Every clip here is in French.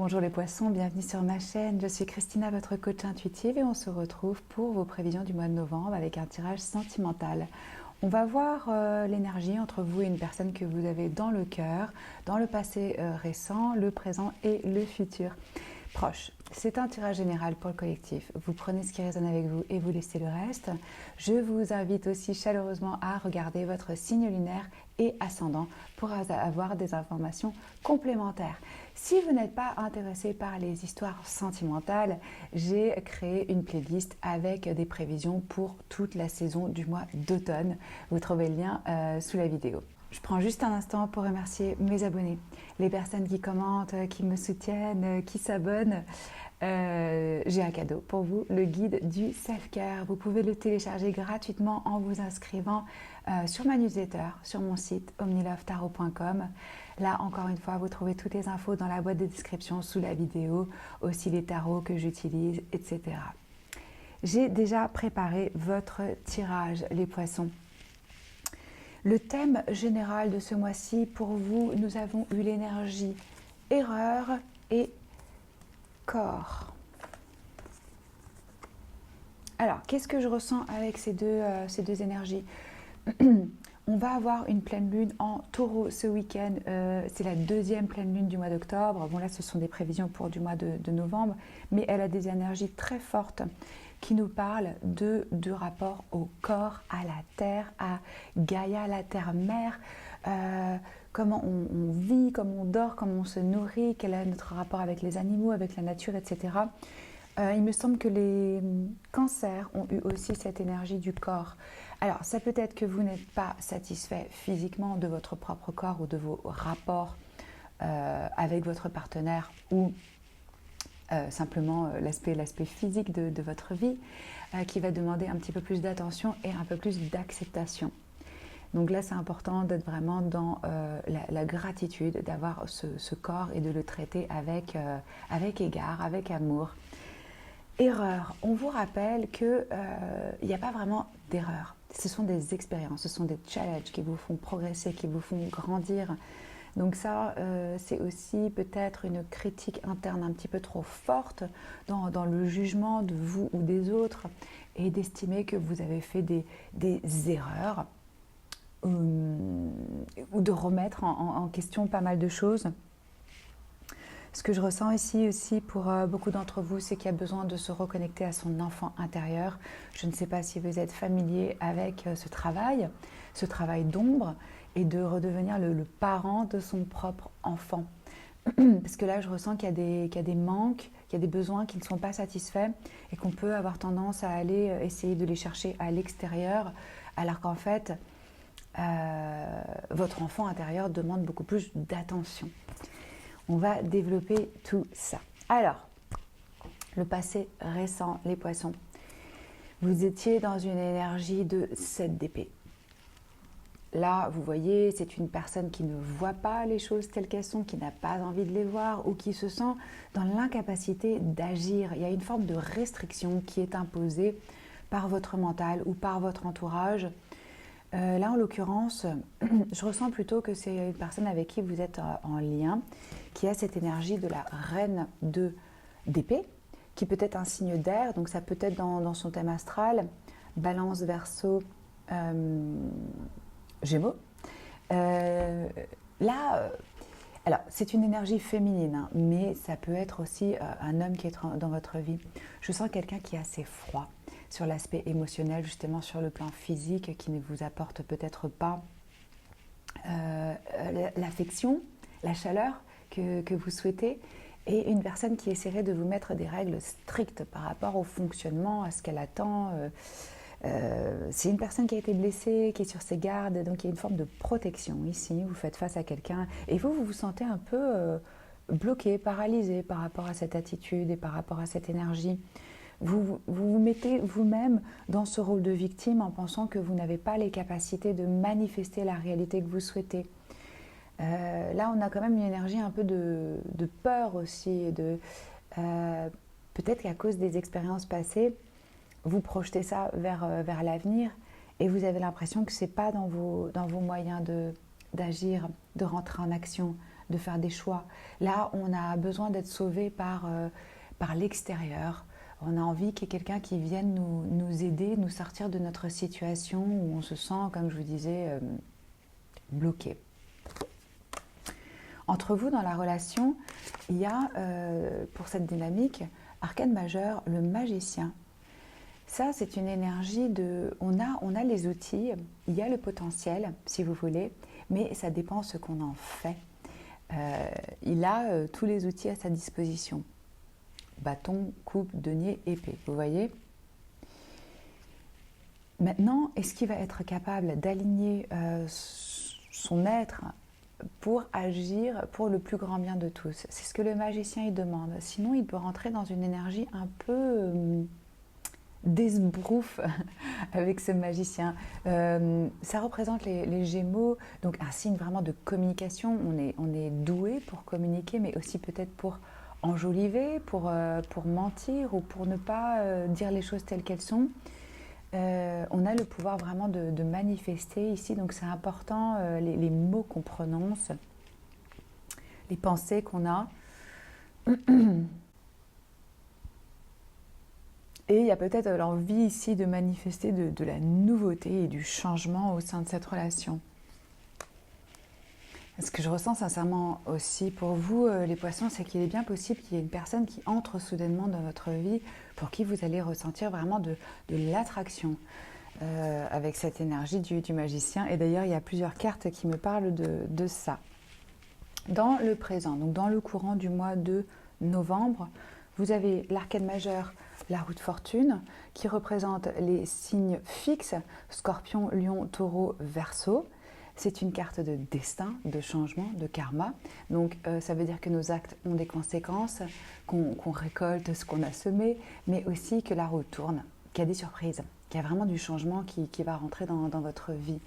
Bonjour les poissons, bienvenue sur ma chaîne. Je suis Christina, votre coach intuitive et on se retrouve pour vos prévisions du mois de novembre avec un tirage sentimental. On va voir l'énergie entre vous et une personne que vous avez dans le cœur, dans le passé récent, le présent et le futur proche. C'est un tirage général pour le collectif. Vous prenez ce qui résonne avec vous et vous laissez le reste. Je vous invite aussi chaleureusement à regarder votre signe lunaire et ascendant pour avoir des informations complémentaires. Si vous n'êtes pas intéressé par les histoires sentimentales, j'ai créé une playlist avec des prévisions pour toute la saison du mois d'automne. Vous trouvez le lien sous la vidéo. Je prends juste un instant pour remercier mes abonnés, les personnes qui commentent, qui me soutiennent, qui s'abonnent. J'ai un cadeau pour vous, le guide du self-care. Vous pouvez le télécharger gratuitement en vous inscrivant sur ma newsletter, sur mon site omnilovetarot.com. Là, encore une fois, vous trouvez toutes les infos dans la boîte de description sous la vidéo, aussi les tarots que j'utilise, etc. J'ai déjà préparé votre tirage, les poissons. Le thème général de ce mois-ci, pour vous, nous avons eu l'énergie erreur et corps. Alors, qu'est-ce que je ressens avec ces deux énergies? On va avoir une pleine lune en taureau ce week-end. C'est la deuxième pleine lune du mois d'octobre. Bon, là, ce sont des prévisions pour du mois de novembre, mais elle a des énergies très fortes qui nous parlent du rapport au corps, à la terre, à Gaïa, la terre-mère, comment on vit, comment on dort, comment on se nourrit, quel est notre rapport avec les animaux, avec la nature, etc. Il me semble que les cancers ont eu aussi cette énergie du corps. Alors, ça peut être que vous n'êtes pas satisfait physiquement de votre propre corps ou de vos rapports avec votre partenaire ou simplement l'aspect physique de votre vie qui va demander un petit peu plus d'attention et un peu plus d'acceptation. Donc là, c'est important d'être vraiment dans la gratitude, d'avoir ce corps et de le traiter avec égard, avec amour. Erreur. On vous rappelle qu'il n'y a pas vraiment d'erreur. Ce sont des expériences, ce sont des challenges qui vous font progresser, qui vous font grandir. Donc ça, c'est aussi peut-être une critique interne un petit peu trop forte dans le jugement de vous ou des autres et d'estimer que vous avez fait des erreurs ou de remettre en question pas mal de choses. Ce que je ressens ici aussi pour beaucoup d'entre vous, c'est qu'il y a besoin de se reconnecter à son enfant intérieur. Je ne sais pas si vous êtes familier avec ce travail d'ombre, et de redevenir le parent de son propre enfant. Parce que là, je ressens qu'il y a des manques, qu'il y a des besoins qui ne sont pas satisfaits et qu'on peut avoir tendance à aller essayer de les chercher à l'extérieur, alors qu'en fait, votre enfant intérieur demande beaucoup plus d'attention. On va développer tout ça. Alors, le passé récent, les poissons. Vous étiez dans une énergie de 7 d'épée. Là, vous voyez, c'est une personne qui ne voit pas les choses telles qu'elles sont, qui n'a pas envie de les voir ou qui se sent dans l'incapacité d'agir. Il y a une forme de restriction qui est imposée par votre mental ou par votre entourage. Là, en l'occurrence, je ressens plutôt que c'est une personne avec qui vous êtes en lien, qui a cette énergie de la reine d'épée, qui peut être un signe d'air, donc ça peut être dans son thème astral, Balance, Verseau, Gémeaux. Alors c'est une énergie féminine, hein, mais ça peut être aussi un homme qui est dans votre vie. Je sens quelqu'un qui est assez froid sur l'aspect émotionnel, justement sur le plan physique, qui ne vous apporte peut-être pas l'affection, la chaleur que vous souhaitez, et une personne qui essaierait de vous mettre des règles strictes par rapport au fonctionnement, à ce qu'elle attend. C'est une personne qui a été blessée, qui est sur ses gardes, donc il y a une forme de protection ici. Vous faites face à quelqu'un et vous vous sentez un peu bloqué, paralysé par rapport à cette attitude et par rapport à cette énergie. Vous mettez vous-même dans ce rôle de victime en pensant que vous n'avez pas les capacités de manifester la réalité que vous souhaitez. Là, on a quand même une énergie un peu de peur aussi, peut-être qu'à cause des expériences passées, vous projetez ça vers l'avenir et vous avez l'impression que ce n'est pas dans vos moyens d'agir, de rentrer en action, de faire des choix. Là, on a besoin d'être sauvé par l'extérieur. On a envie qu'il y ait quelqu'un qui vienne nous aider, nous sortir de notre situation où on se sent, comme je vous disais, bloqué. Entre vous, dans la relation, il y a, pour cette dynamique, arcane majeur, le magicien. Ça, c'est une énergie de... On a les outils, il y a le potentiel, si vous voulez, mais ça dépend ce qu'on en fait. Il a tous les outils à sa disposition. Bâton, coupe, denier, épée, vous voyez? Maintenant, est-ce qu'il va être capable d'aligner son être pour agir pour le plus grand bien de tous? C'est ce que le magicien il demande. Sinon, il peut rentrer dans une énergie un peu d'esbrouf avec ce magicien. Ça représente les Gémeaux, donc un signe vraiment de communication. On est doué pour communiquer, mais aussi peut-être pour enjoliver, pour mentir ou pour ne pas dire les choses telles qu'elles sont. On a le pouvoir vraiment de manifester ici, donc c'est important, les mots qu'on prononce, les pensées qu'on a. Et il y a peut-être l'envie ici de manifester de la nouveauté et du changement au sein de cette relation. Ce que je ressens sincèrement aussi pour vous, les poissons, c'est qu'il est bien possible qu'il y ait une personne qui entre soudainement dans votre vie pour qui vous allez ressentir vraiment de l'attraction avec cette énergie du magicien. Et d'ailleurs, il y a plusieurs cartes qui me parlent de ça. Dans le présent, donc dans le courant du mois de novembre, vous avez l'arcane majeur, la roue de fortune, qui représente les signes fixes, Scorpion, Lion, Taureau, Verseau. C'est une carte de destin, de changement, de karma. Donc ça veut dire que nos actes ont des conséquences, qu'on récolte ce qu'on a semé, mais aussi que la roue tourne, qu'il y a des surprises, qu'il y a vraiment du changement qui va rentrer dans votre vie.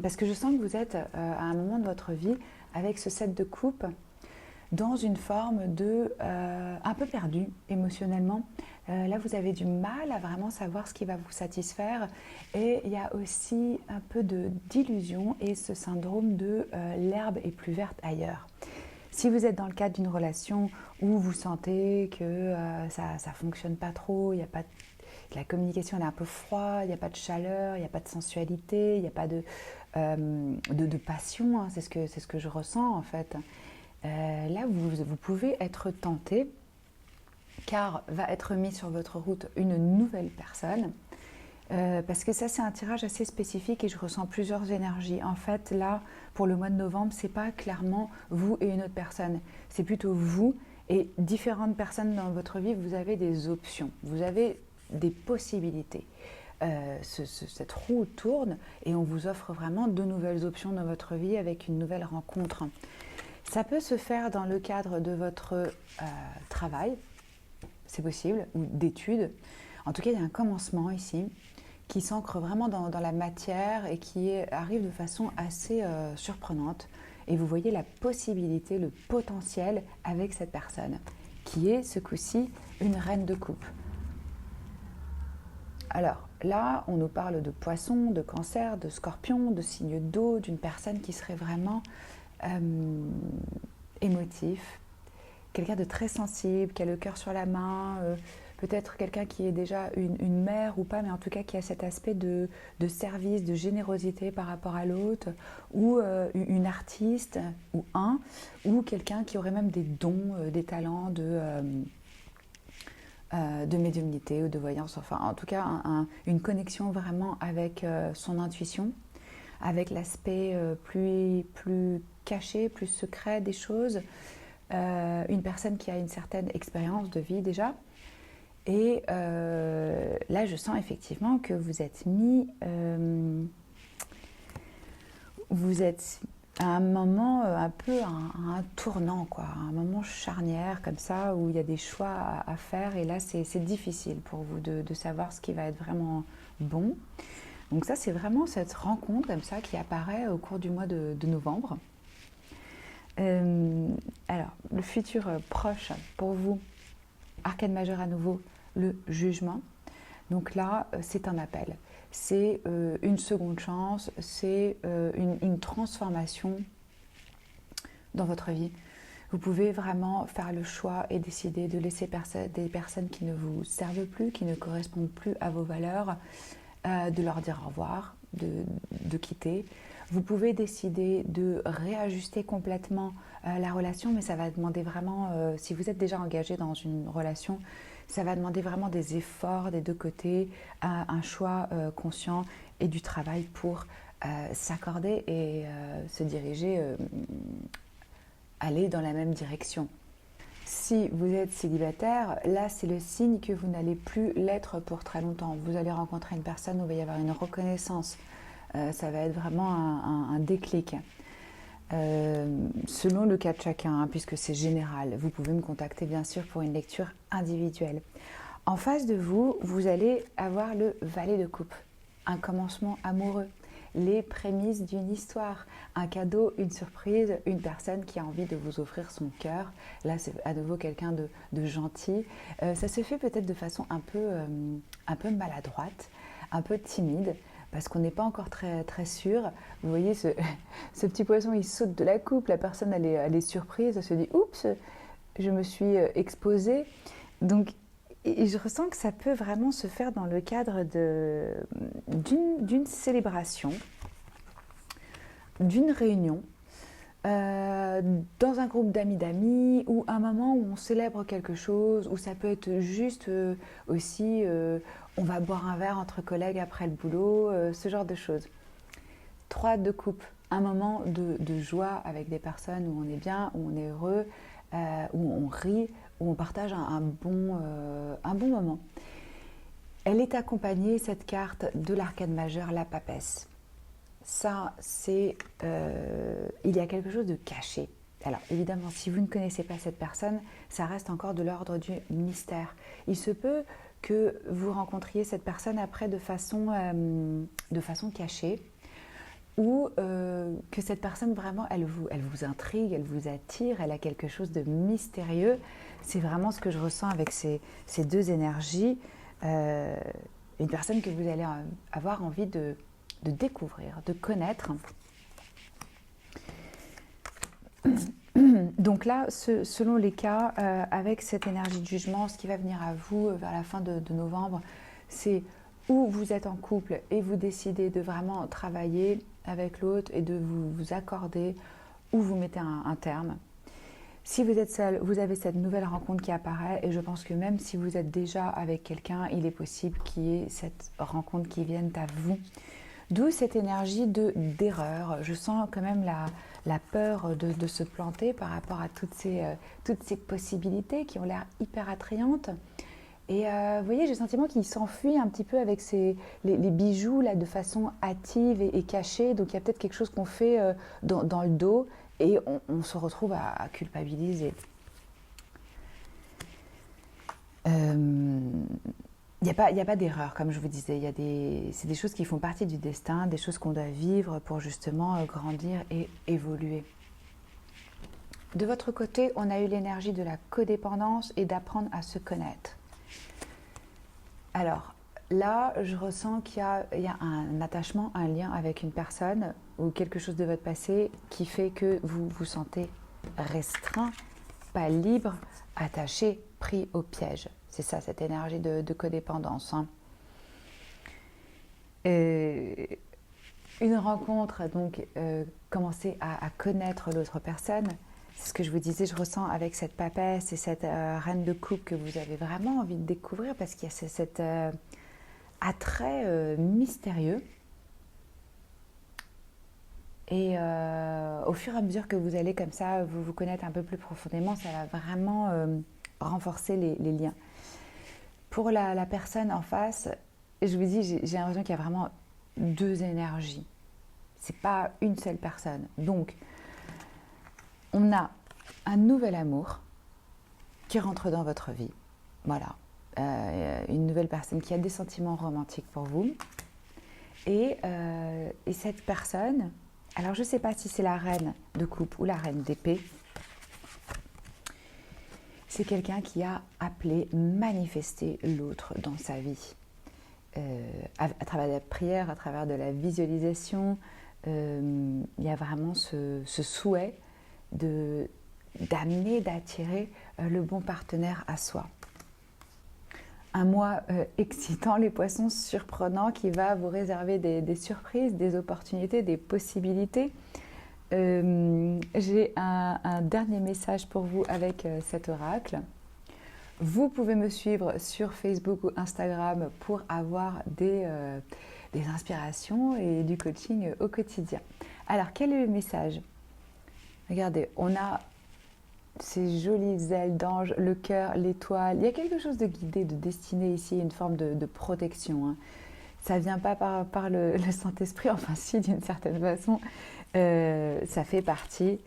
Parce que je sens que vous êtes à un moment de votre vie avec ce 7 de coupe dans une forme de un peu perdu émotionnellement. Là, vous avez du mal à vraiment savoir ce qui va vous satisfaire. Et il y a aussi un peu d'illusion et ce syndrome de l'herbe est plus verte ailleurs. Si vous êtes dans le cadre d'une relation où vous sentez que ça ne fonctionne pas trop, il y a pas la communication elle est un peu froide, il n'y a pas de chaleur, il n'y a pas de sensualité, il n'y a pas de passion, hein, c'est ce que je ressens en fait. Là, vous pouvez être tenté, car va être mis sur votre route une nouvelle personne, parce que ça c'est un tirage assez spécifique et je ressens plusieurs énergies. En fait, là, pour le mois de novembre, c'est pas clairement vous et une autre personne, c'est plutôt vous et différentes personnes dans votre vie. Vous avez des options, vous avez des possibilités. Cette roue tourne et on vous offre vraiment de nouvelles options dans votre vie avec une nouvelle rencontre. Ça peut se faire dans le cadre de votre travail, c'est possible, ou d'études. En tout cas, il y a un commencement ici qui s'ancre vraiment dans la matière et qui arrive de façon assez surprenante. Et vous voyez la possibilité, le potentiel avec cette personne, qui est ce coup-ci une reine de coupe. Alors là, on nous parle de poisson, de cancer, de scorpion, de signe d'eau, d'une personne qui serait vraiment émotif, quelqu'un de très sensible, qui a le cœur sur la main, peut-être quelqu'un qui est déjà une mère ou pas, mais en tout cas qui a cet aspect de service, de générosité par rapport à l'autre, ou une artiste, ou quelqu'un qui aurait même des dons, des talents de médiumnité ou de voyance, enfin en tout cas une connexion vraiment avec son intuition, avec l'aspect plus caché, plus secret des choses, une personne qui a une certaine expérience de vie déjà. Et là, je sens effectivement que vous êtes à un moment un peu un tournant, quoi, un moment charnière comme ça où il y a des choix à faire. Et là, c'est difficile pour vous de savoir ce qui va être vraiment bon. Donc ça, c'est vraiment cette rencontre comme ça qui apparaît au cours du mois de novembre. Alors, le futur proche pour vous, arcane majeur à nouveau, le jugement. Donc là, c'est un appel. C'est une seconde chance, c'est une transformation dans votre vie. Vous pouvez vraiment faire le choix et décider de laisser des personnes qui ne vous servent plus, qui ne correspondent plus à vos valeurs, de leur dire au revoir, de quitter. Vous pouvez décider de réajuster complètement la relation, mais ça va demander vraiment, si vous êtes déjà engagé dans une relation, ça va demander vraiment des efforts des deux côtés, un choix conscient et du travail pour s'accorder et se diriger, aller dans la même direction. Si vous êtes célibataire, là c'est le signe que vous n'allez plus l'être pour très longtemps. Vous allez rencontrer une personne où il va y avoir une reconnaissance. Ça va être vraiment un déclic. Selon le cas de chacun, hein, puisque c'est général, vous pouvez me contacter bien sûr pour une lecture individuelle. En face de vous, vous allez avoir le valet de coupe, un commencement amoureux, les prémices d'une histoire, un cadeau, une surprise, une personne qui a envie de vous offrir son cœur. Là, c'est à nouveau quelqu'un de gentil. Ça se fait peut-être de façon un peu maladroite, un peu timide, parce qu'on n'est pas encore très, très sûr. Vous voyez, ce petit poisson, il saute de la coupe, la personne, elle est surprise, elle se dit « Oups, je me suis exposée ». Donc, et je ressens que ça peut vraiment se faire dans le cadre d'une célébration, d'une réunion, dans un groupe d'amis, ou un moment où on célèbre quelque chose, ou ça peut être juste aussi, on va boire un verre entre collègues après le boulot, ce genre de choses. 3 de coupe, un moment de joie avec des personnes où on est bien, où on est heureux, où on rit, où on partage un bon moment. Elle est accompagnée, cette carte, de l'arcane majeur, la papesse. Ça, c'est... il y a quelque chose de caché. Alors, évidemment, si vous ne connaissez pas cette personne, ça reste encore de l'ordre du mystère. Il se peut que vous rencontriez cette personne après de façon cachée, ou que cette personne vraiment, elle vous intrigue, elle vous attire, elle a quelque chose de mystérieux. C'est vraiment ce que je ressens avec ces deux énergies. Une personne que vous allez avoir envie de découvrir, de connaître. Donc là, selon les cas, avec cette énergie de jugement, ce qui va venir à vous vers la fin de novembre, c'est où vous êtes en couple et vous décidez de vraiment travailler avec l'autre et de vous accorder, ou vous mettez un terme. Si vous êtes seul, vous avez cette nouvelle rencontre qui apparaît, et je pense que même si vous êtes déjà avec quelqu'un, il est possible qu'il y ait cette rencontre qui vienne à vous. D'où cette énergie d'erreur. Je sens quand même la peur de se planter par rapport à toutes ces possibilités qui ont l'air hyper attrayantes. Et vous voyez, j'ai le sentiment qu'il s'enfuit un petit peu avec les bijoux là, de façon hâtive et cachée. Donc il y a peut-être quelque chose qu'on fait dans le dos, et on se retrouve à culpabiliser. Il n'y a pas d'erreur, comme je vous disais. C'est des choses qui font partie du destin, des choses qu'on doit vivre pour justement grandir et évoluer. De votre côté, on a eu l'énergie de la codépendance et d'apprendre à se connaître. Alors là, je ressens qu'il y a un attachement, un lien avec une personne ou quelque chose de votre passé qui fait que vous vous sentez restreint, pas libre, attaché, pris au piège. C'est ça, cette énergie de codépendance. Hein. Une rencontre, donc, commencer à connaître l'autre personne. C'est ce que je vous disais, je ressens avec cette papesse et cette reine de coupe que vous avez vraiment envie de découvrir, parce qu'il y a cet attrait mystérieux. Et au fur et à mesure que vous allez comme ça vous connaître un peu plus profondément, ça va vraiment renforcer les liens. Pour la personne en face, je vous dis, j'ai l'impression qu'il y a vraiment 2 énergies. C'est pas une seule personne. Donc, on a un nouvel amour qui rentre dans votre vie. Voilà. Une nouvelle personne qui a des sentiments romantiques pour vous. Et cette personne, alors je ne sais pas si c'est la reine de coupe ou la reine d'épée, c'est quelqu'un qui a appelé, manifesté l'autre dans sa vie. À travers la prière, à travers de la visualisation, il y a vraiment ce souhait d'amener, d'attirer le bon partenaire à soi. Un mois excitant, les poissons, surprenant, qui va vous réserver des surprises, des opportunités, des possibilités. J'ai un dernier message pour vous avec cet oracle. Vous pouvez me suivre sur Facebook ou Instagram pour avoir des inspirations et du coaching au quotidien. Alors, quel est le message? Regardez, on a ces jolies ailes d'ange, le cœur, l'étoile. Il y a quelque chose de guidé, de destiné ici, une forme de protection. Hein. Ça ne vient pas par le Saint-Esprit, enfin si, d'une certaine façon. Ça fait partie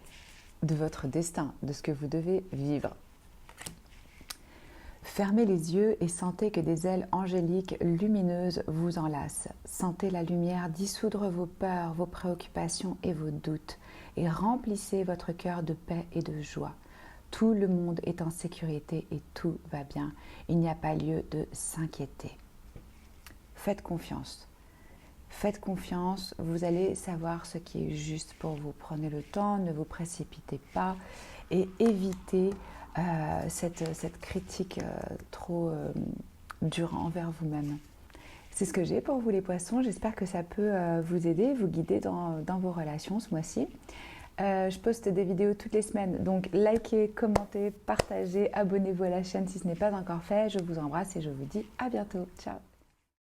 de votre destin, de ce que vous devez vivre. Fermez les yeux et sentez que des ailes angéliques lumineuses vous enlacent. Sentez la lumière dissoudre vos peurs, vos préoccupations et vos doutes et remplissez votre cœur de paix et de joie. Tout le monde est en sécurité et tout va bien. Il n'y a pas lieu de s'inquiéter. Faites confiance. Faites confiance, vous allez savoir ce qui est juste pour vous. Prenez le temps, ne vous précipitez pas et évitez cette critique trop dure envers vous-même. C'est ce que j'ai pour vous les poissons. J'espère que ça peut vous aider, vous guider dans vos relations ce mois-ci. Je poste des vidéos toutes les semaines, donc likez, commentez, partagez, abonnez-vous à la chaîne si ce n'est pas encore fait. Je vous embrasse et je vous dis à bientôt. Ciao!